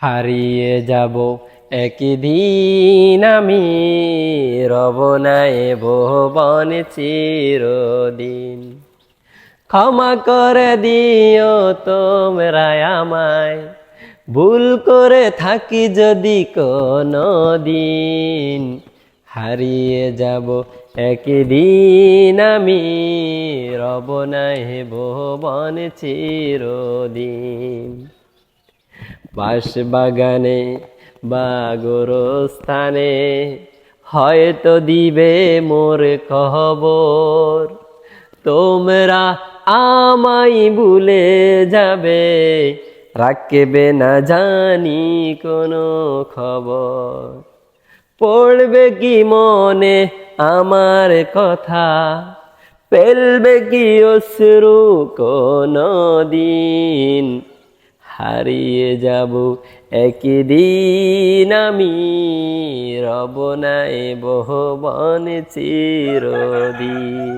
হারিয়ে যাব একদিন আমি, রব না এ ভুবনে চিরদিন। ক্ষমা করে দিও তোমরা আমায়, ভুল করে থাকি যদি কোনো দিন। হারিয়ে যাব একদিন আমি, রব না এ ভুবনে চিরদিন। বাঁশবাগানে বা গোরস্থানে হয়তো দিবে মোর খবর, তোমরা আমায় ভুলে যাবে, রাখবে না জানি কোনো খবর। পড়বে কি মনে আমার কথা, ফেলবে কি অশ্রু কোনো দিন। হারিয়ে যাব একদিন আমি, রব না এ ভুবনে চিরদিন।